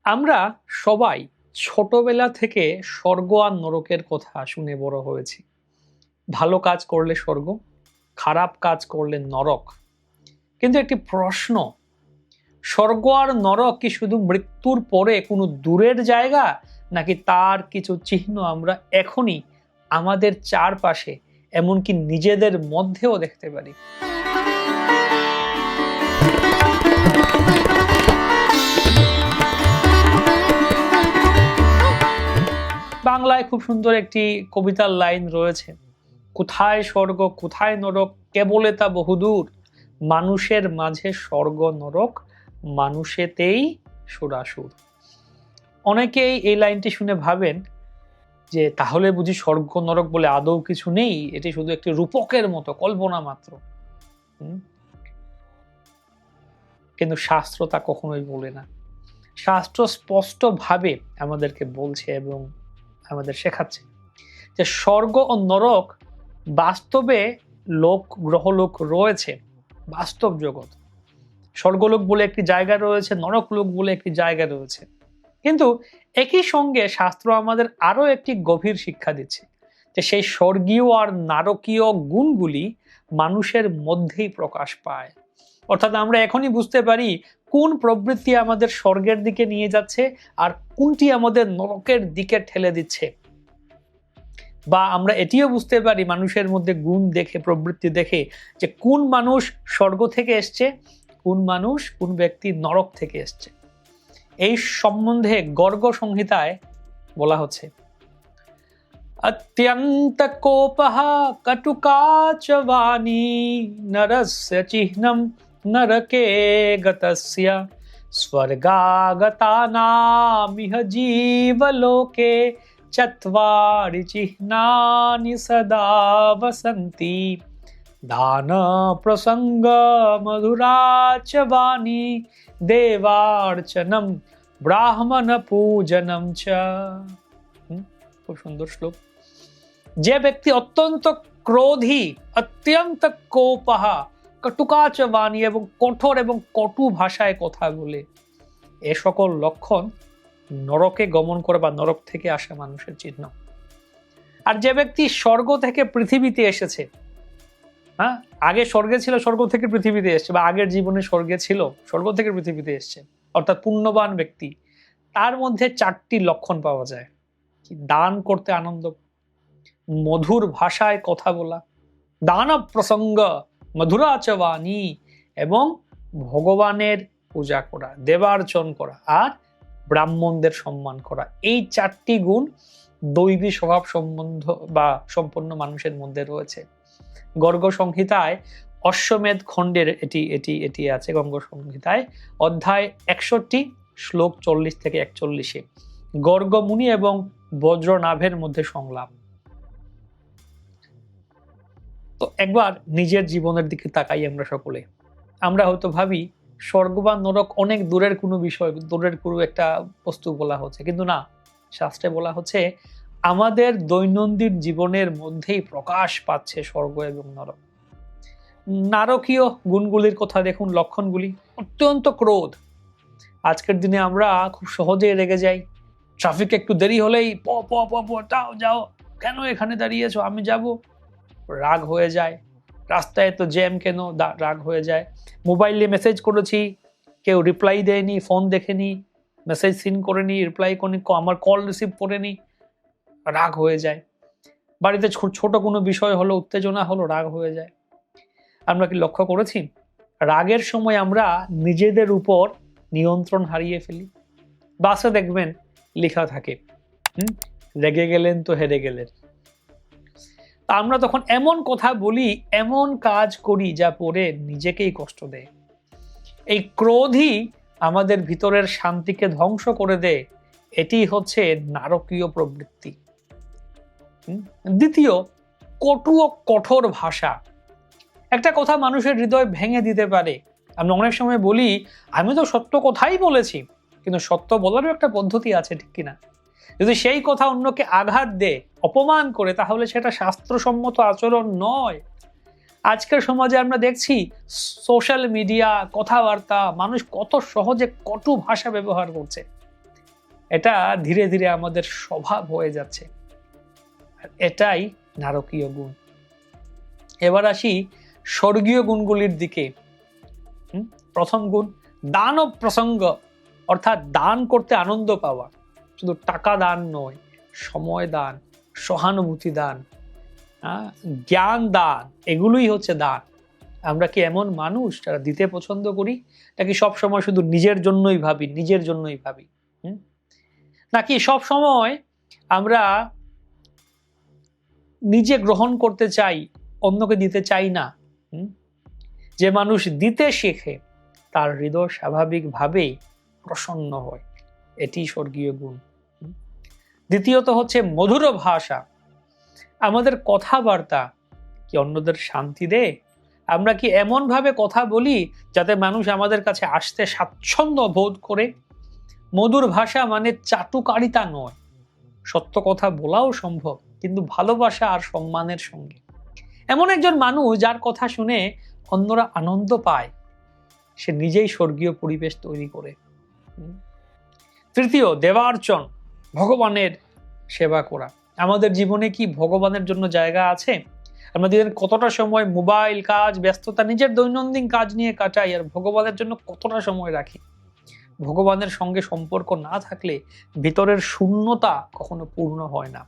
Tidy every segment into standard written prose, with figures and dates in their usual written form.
আমরা সবাই ছোটবেলা থেকে স্বর্গ আর নরকের কথা শুনে বড় হয়েছি। ভালো কাজ করলে স্বর্গ, খারাপ কাজ করলে নরক। কিন্তু একটি প্রশ্ন, স্বর্গ আর নরক কি শুধু মৃত্যুর পরে কোনো দূরের জায়গা, নাকি তার কিছু চিহ্ন আমরা এখনই আমাদের চারপাশে, এমনকি নিজেদের মধ্যেও দেখতে পারি? বাংলায় খুব সুন্দর একটি কবিতার লাইন রয়েছে, কোথায় স্বর্গ কোথায় নরক, কেবলে তা বহুদূর, মানুষের মাঝে স্বর্গ নরক, মানুষেতেই সুরাসুর। অনেকেই এই লাইনটি শুনে ভাবেন যে তাহলে বুঝি স্বর্গ নরক বলে আদৌ কিছু নেই, এটি শুধু একটি রূপকের মতো কল্পনা মাত্র। কিন্তু শাস্ত্র তা কখনোই বলে না। শাস্ত্র স্পষ্টভাবে আমাদেরকে বলছে এবং আমাদের শেখাচ্ছে যে স্বর্গ ও নরক বাস্তবে গ্রহলোক রয়েছে, বাস্তব জগৎ। স্বর্গলোক বলে একটি জায়গা রয়েছে, নরক লোক বলে একটি জায়গা রয়েছে। কিন্তু একই সঙ্গে শাস্ত্র আমাদের আরো একটি গভীর শিক্ষা দিচ্ছে যে সেই স্বর্গীয় আর নারকীয় গুণগুলি মানুষের মধ্যেই প্রকাশ পায়। অর্থাৎ আমরা এখনই বুঝতে পারি কোন প্রবৃত্তি আমাদের স্বর্গের দিকে নিয়ে যাচ্ছে আর কোনটি আমাদের নরকের দিকে ঠেলে দিচ্ছে। বা আমরা এটিও বুঝতে পারি মানুষের মধ্যে গুণ দেখে, প্রবৃত্তি দেখে, যে কোন মানুষ স্বর্গ থেকে এসছে, কোন ব্যক্তি নরক থেকে এসছে। এই সম্বন্ধে গর্গ সংহিতায় বলা হচ্ছে, অত্যন্ত কোপঃ কটুকাচ বাণী নরস্য চিহ্নম নরকে গতস্য স্বর্গাগতানামিহ জীবলোকে চত্বারি চিহ্নানি সদা বসন্তি দান প্রসঙ্গ মধুরাচ বাণী দেবার্চনম ব্রাহ্মণ পূজনম চ। খুব সুন্দর শ্লোক। যে ব্যক্তি অত্যন্ত ক্রোধী, অত্যন্ত কোপহ, কটুকাচ বাণী এবং কঠোর এবং কটু ভাষায় কথা বলে, এ সকল লক্ষণ নরকে গমন করে বা নরক থেকে আসা মানুষের চিহ্ন। আর যে ব্যক্তি স্বর্গ থেকে পৃথিবীতে এসেছে, আগে স্বর্গে ছিল, স্বর্গ থেকে পৃথিবীতে এসছে, বা আগের জীবনে স্বর্গে ছিল, স্বর্গ থেকে পৃথিবীতে এসছে, অর্থাৎ পুণ্যবান ব্যক্তি, তার মধ্যে 4টি লক্ষণ পাওয়া যায়। দান করতে আনন্দ, মধুর ভাষায় কথা বলা, দান প্রসঙ্গ মধুরাচ বাণী, এবং ভগবানের পূজা করা, দেবার্চন করা, আর ব্রাহ্মণদের সম্মান করা। এই 4টি গুণ দৈবী স্বভাব সম্বন্ধ বা সম্পন্ন মানুষের মধ্যে রয়েছে। গর্গ সংহিতায় অশ্বমেধ খণ্ডের এটি আছে। গর্গ সংহিতায় অধ্যায় 61 শ্লোক 40 থেকে 41-এ গর্গ মুনি এবং বজ্রনাভের মধ্যে সংলাপ। তো একবার নিজের জীবনের দিকে তাকাই আমরা সকলে। আমরা হয়তো ভাবি স্বর্গ বা নরক অনেক দূরের কোনো বিষয়, দূরের কোনো একটা বস্তু বলা হচ্ছে, কিন্তু না, শাস্ত্রে বলা হচ্ছে আমাদের দৈনন্দিন জীবনের মধ্যেই প্রকাশ পাচ্ছে স্বর্গ এবং নরক। নারকীয় গুণগুলির কথা দেখুন, লক্ষণগুলি। অত্যন্ত ক্রোধ। আজকের দিনে আমরা খুব সহজেই রেগে যাই। ট্রাফিক একটু দেরি হলেই প প প প যাও যাও, কেন এখানে দাঁড়িয়েছো, আমি যাব, রাগ হয়ে যায়। রাস্তায় তো জ্যাম কেন, রাগ হয়ে যায়। মোবাইলে মেসেজ করেছি, কেউ রিপ্লাই দেয়নি, ফোন দেখেনি, মেসেজ সিন করেনি, রিপ্লাই করেনি, আমার কল রিসিভ করেনি, রাগ হয়ে যায়। বাড়িতে ছোট কোনো বিষয় হলো, উত্তেজনা হলো, রাগ হয়ে যায়। আমরা কি লক্ষ্য করেছি রাগের সময় আমরা নিজেদের উপর নিয়ন্ত্রণ হারিয়ে ফেলি? বাসে দেখবেন লেখা থাকে, রেগে গেলেন তো হেরে গেলেন। আমরা তখন এমন কথা বলি, এমন কাজ করি যা পরে নিজেকেই কষ্ট দেয়। এই ক্রোধই আমাদের ভিতরের শান্তিকে ধ্বংস করে দেয়। এটি হচ্ছে নারকীয় প্রবৃত্তি। দ্বিতীয়, কটু ও কঠোর ভাষা। একটা কথা মানুষের হৃদয় ভেঙে দিতে পারে। আমরা অনেক সময় বলি, আমি তো সত্য কথাই বলেছি, কিন্তু সত্য বলারও একটা পদ্ধতি আছে, ঠিক কিনা? যদি সেই কথা অন্যকে আঘাত দেয়, অপমান করে, তাহলে সেটা শাস্ত্রসম্মত আচরণ নয়। আজকের সমাজে আমরা দেখছি সোশ্যাল মিডিয়া, কথাবার্তা, মানুষ কত সহজে কটু ভাষা ব্যবহার করছে। এটা ধীরে ধীরে আমাদের স্বভাব হয়ে যাচ্ছে, আর এটাই নারকীয় গুণ। এবার আসি স্বর্গীয় গুণগুলির দিকে। প্রথম গুণ দান ও প্রসঙ্গ, অর্থাৎ দান করতে আনন্দ পাওয়া। শুধু টাকা দান নয়, সময় দান, সহানুভূতি দান, জ্ঞান দান, এগুলোই হচ্ছে দান। আমরা কি এমন মানুষ যারা দিতে পছন্দ করি, নাকি সবসময় শুধু নিজের জন্যই ভাবি? নাকি সব সময় আমরা নিজে গ্রহণ করতে চাই, অন্যকে দিতে চাই না? যে মানুষ দিতে শেখে তার হৃদয় স্বাভাবিকভাবেই প্রসন্ন হয়, এটি স্বর্গীয় গুণ। দ্বিতীয়ত হচ্ছে মধুর ভাষা। আমাদের কথাবার্তা কি অন্যদের শান্তি দেয়? আমরা কি এমন ভাবে কথা বলি যাতে মানুষ আমাদের কাছে আসতে স্বাচ্ছন্দ্য বোধ করে? মধুর ভাষা মানে চাটুকারিতা নয়, সত্য কথা বলাও সম্ভব, কিন্তু ভালোবাসা আর সম্মানের সঙ্গে। এমন একজন মানুষ যার কথা শুনে অন্যরা আনন্দ পায়, সে নিজেই স্বর্গীয় পরিবেশ তৈরি করে। তৃতীয় দেবার্চন, ভগবানের সেবা করা। আমাদের জীবনে কি ভগবানের জন্য জায়গা আছে? আমাদের কতটা সময় মোবাইল, কাজ, ব্যস্ততা, নিজের দৈনন্দিন কাজ নিয়ে কাটাই, আর ভগবানের জন্য কতটা সময় রাখি? ভগবানের সঙ্গে সম্পর্ক না থাকলে ভিতরের শূন্যতা কখনো পূর্ণ হয় না।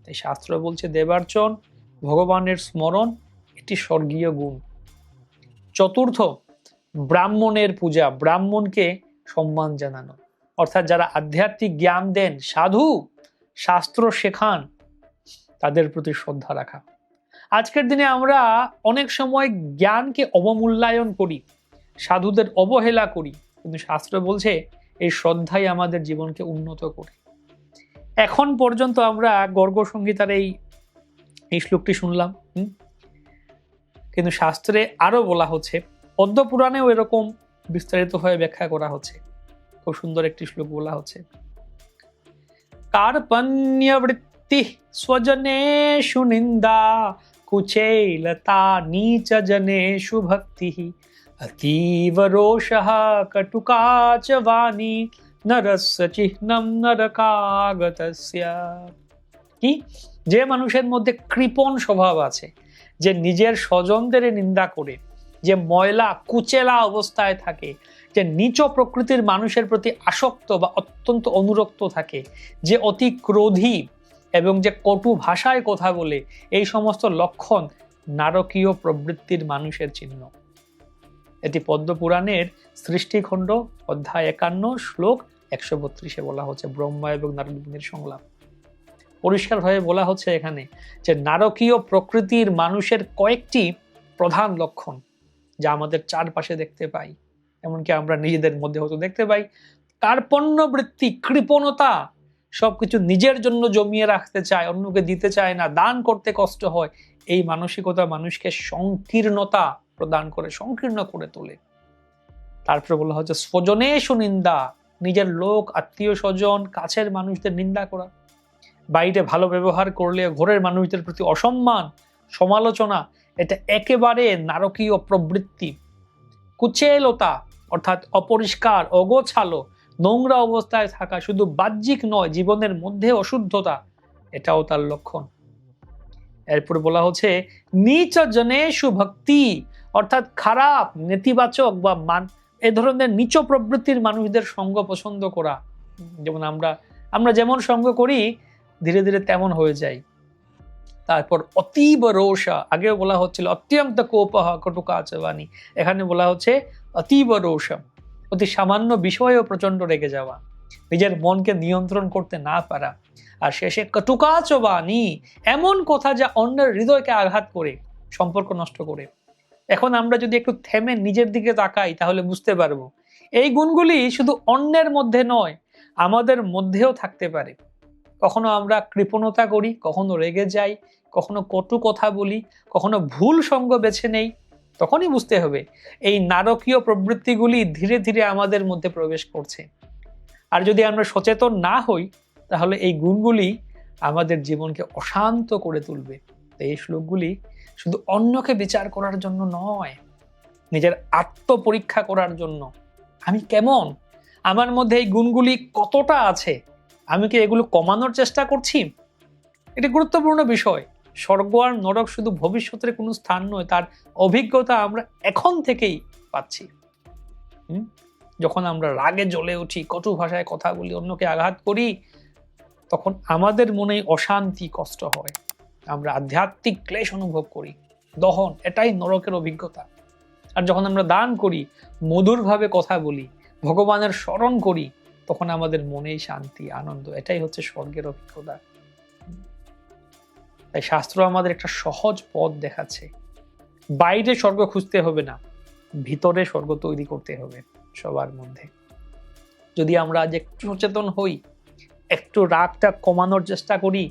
তাই শাস্ত্র বলছে দেবার্চন, ভগবানের স্মরণ, এটি স্বর্গীয় গুণ। চতুর্থ ব্রাহ্মণের পূজা, ব্রাহ্মণকে সম্মান জানানো, অর্থাৎ যারা আধ্যাত্মিক জ্ঞান দেন, সাধু, শাস্ত্র শেখান, তাদের প্রতি শ্রদ্ধা রাখা। আজকের দিনে আমরা অনেক সময় জ্ঞানকে অবমূল্যায়ন করি, সাধুদের অবহেলা করি, কিন্তু শাস্ত্র বলছে এই শ্রদ্ধাই আমাদের জীবনকে উন্নত করে। এখন পর্যন্ত আমরা গর্গ সংহিতার এই শ্লোকটি শুনলাম, কিন্তু শাস্ত্রে আরো বলা হচ্ছে, পদ্ম পুরাণেও এরকম বিস্তারিত হয়ে ব্যাখ্যা করা হচ্ছে। খুব সুন্দর একটি শ্লোক বলা হচ্ছে, কার্পণ্যবৃত্তি স্বজনেষু নিন্দা কুচেলতা নীচ জনেষু ভক্তি অতীব রোষঃ কটুকা চ বাণী নরস্য চিহ্নম নরকাগতস্য। কি, যে মানুষের মধ্যে কৃপণ স্বভাব আছে, যে নিজের স্বজনদের নিন্দা করে, যে ময়লা কুচেলা অবস্থায় থাকে, যে নিচ প্রকৃতির মানুষের প্রতি আসক্ত বা অত্যন্ত অনুরক্ত থাকে, যে অতি ক্রোধী এবং যে কটু ভাষায় কথা বলে, এই সমস্ত লক্ষণ নারকীয় প্রবৃত্তির মানুষের চিহ্ন। এটি পদ্ম পুরাণের সৃষ্টিখণ্ড অধ্যায় 51 শ্লোক 132 বলা হচ্ছে, ব্রহ্মা এবং নারদ মুনির সংলাপ। পরিষ্কার ভাবে বলা হচ্ছে এখানে যে নারকীয় প্রকৃতির মানুষের কয়েকটি প্রধান লক্ষণ যা আমাদের চারপাশে দেখতে পাই, এমনকি আমরা নিজেদের মধ্যে হয়তো দেখতে পাই। কার্পণ্য বৃত্তি, কৃপণতা, সবকিছু নিজের জন্য জমিয়ে রাখতে চায়, অন্যকে দিতে চায় না, দান করতে কষ্ট হয়। এই মানসিকতা মানুষকে সংকীর্ণতা প্রদান করে, সংকীর্ণ করে তোলে। তারপরে বলা হচ্ছে স্বজনেষু নিন্দা, নিজের লোক, আত্মীয় স্বজন, কাছের মানুষদের নিন্দা করা। বাইরে ভালো ব্যবহার করলে ঘরের মানুষদের প্রতি অসম্মান, সমালোচনা, এটা একেবারে নারকীয় প্রবৃত্তি। কুচেলতা, অর্থাৎ অপরিষ্কার, অগোছালো, নোংরা অবস্থায় থাকা, শুধু বাহ্যিক নয়, জীবনের মধ্যে অশুদ্ধতা, এটাও তার লক্ষণ। এরপর বলা হচ্ছে নীচ জনেষু ভক্তি, অর্থাৎ খারাপ, নেতিবাচক বা এ ধরনের নিচ প্রবৃত্তির মানুষদের সঙ্গ পছন্দ করা। যেমন আমরা যেমন সঙ্গ করি ধীরে ধীরে তেমন হয়ে যায়। তারপর অতীব রোষা, আগেও বলা হচ্ছিল অত্যন্ত কোপহ কটুকা চ বাণী, এখানে বলা হচ্ছে অতীব রোষা, অতি সামান্য বিষয়েও প্রচন্ড রেগে যাওয়া, নিজের মনকে নিয়ন্ত্রণ করতে না পারা, আর শেষে কটুকা চ বাণী, এমন কথা যা অন্যের হৃদয়কে আঘাত করে, সম্পর্ক নষ্ট করে। এখন আমরা যদি একটু থেমে নিজের দিকে তাকাই তাহলে বুঝতে পারবো এই গুণগুলি শুধু অন্যের মধ্যে নয়, আমাদের মধ্যেও থাকতে পারে। কখনো আমরা কৃপণতা করি, কখনো রেগে যাই, কখনো কটু কথা বলি, কখনো ভুল সঙ্গ বেছে নেই। তখনই বুঝতে হবে এই নারকীয় প্রবৃত্তিগুলি ধীরে ধীরে আমাদের মধ্যে প্রবেশ করছে। আর যদি আমরা সচেতন না হই তাহলে এই গুণগুলি আমাদের জীবনকে অশান্ত করে তুলবে। এই শ্লোকগুলি শুধু অন্যকে বিচার করার জন্য নয়, নিজের আত্মপরীক্ষা করার জন্য। আমি কেমন, আমার মধ্যে এই গুণগুলি কতটা আছে, আমি কি এগুলো কমানোর চেষ্টা করছি? এটা গুরুত্বপূর্ণ বিষয়। স্বর্গ আর নরক শুধু ভবিষ্যতের কোনো স্থান নয়, তার অভিজ্ঞতা আমরা এখন থেকেই পাচ্ছি। যখন আমরা রাগে জ্বলে উঠি, কটু ভাষায় কথা বলি, অন্যকে আঘাত করি, তখন আমাদের মনে অশান্তি, কষ্ট হয়, আমরা আধ্যাত্মিক ক্লেশ অনুভব করি, দহন, এটাই নরকের অভিজ্ঞতা। আর যখন আমরা দান করি, মধুরভাবে কথা বলি, ভগবানের স্মরণ করি, তখন আমাদের মনেই শান্তি, আনন্দ, এটাই হচ্ছে স্বর্গের অভিজ্ঞতা। তাই শাস্ত্র আমাদের একটা সহজ পথ দেখাচ্ছে। বাইরে স্বর্গ খুঁজতে হবে না, ভিতরে স্বর্গ তৈরি করতে হবে সবার মধ্যে। যদি আমরা আজ একটু সচেতন হই, একটু রাগটা কমানোর চেষ্টা করি,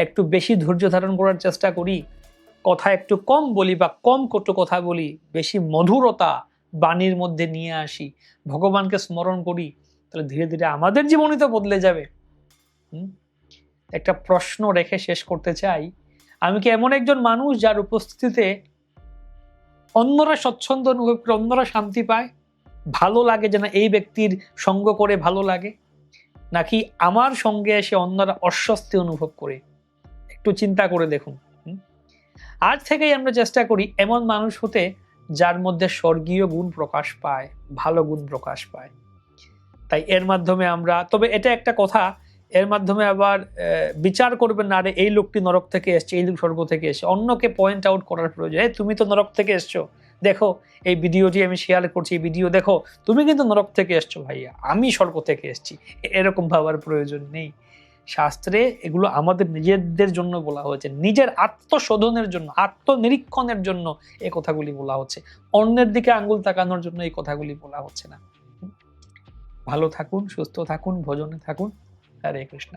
একটু বেশি ধৈর্য ধারণ করার চেষ্টা করি, কথা একটু কম বলি বা কম কটু কথা বলি, বেশি মধুরতা বাণীর মধ্যে নিয়ে আসি, ভগবানকে স্মরণ করি, তাহলে ধীরে ধীরে আমাদের জীবনই তো বদলে যাবে। একটা প্রশ্ন রেখে শেষ করতে চাই, আমি কি এমন একজন মানুষ যার উপস্থিতিতে অন্যরা স্বচ্ছন্দ অনুভব করে, অন্যরা শান্তি পায়, ভালো লাগে, যেন এই ব্যক্তির সঙ্গ করে ভালো লাগে, নাকি আমার সঙ্গে এসে অন্যরা অস্বস্তি অনুভব করে? একটু চিন্তা করে দেখুন। আজ থেকেই আমরা চেষ্টা করি এমন মানুষ হতে যার মধ্যে স্বর্গীয় গুণ প্রকাশ পায়, ভালো গুণ প্রকাশ পায়। তাই এর মাধ্যমে আমরা, তবে এটা একটা কথা, এর মাধ্যমে আবার বিচার করবেন না, আরে এই লোকটি নরক থেকে এসছে, এই লোক স্বর্গ থেকে এসছে, অন্যকে পয়েন্ট আউট করার প্রয়োজন, তুমি তো নরক থেকে এসছো, দেখো এই ভিডিওটি আমি শেয়ার করছি, এই ভিডিও দেখো, তুমি কিন্তু নরক থেকে এসছো ভাইয়া, আমি স্বর্গ থেকে এসছি, এরকম ভাবার প্রয়োজন নেই। শাস্ত্রে এগুলো আমাদের নিজেদের জন্য বলা হয়েছে, নিজের আত্মশোধনের জন্য, আত্মনিরীক্ষণের জন্য এই কথাগুলি বলা হচ্ছে, অন্যের দিকে আঙ্গুল তাকানোর জন্য এই কথাগুলি বলা হচ্ছে না। ভালো থাকুন, সুস্থ থাকুন, ভজনে থাকুন। হরে কৃষ্ণ।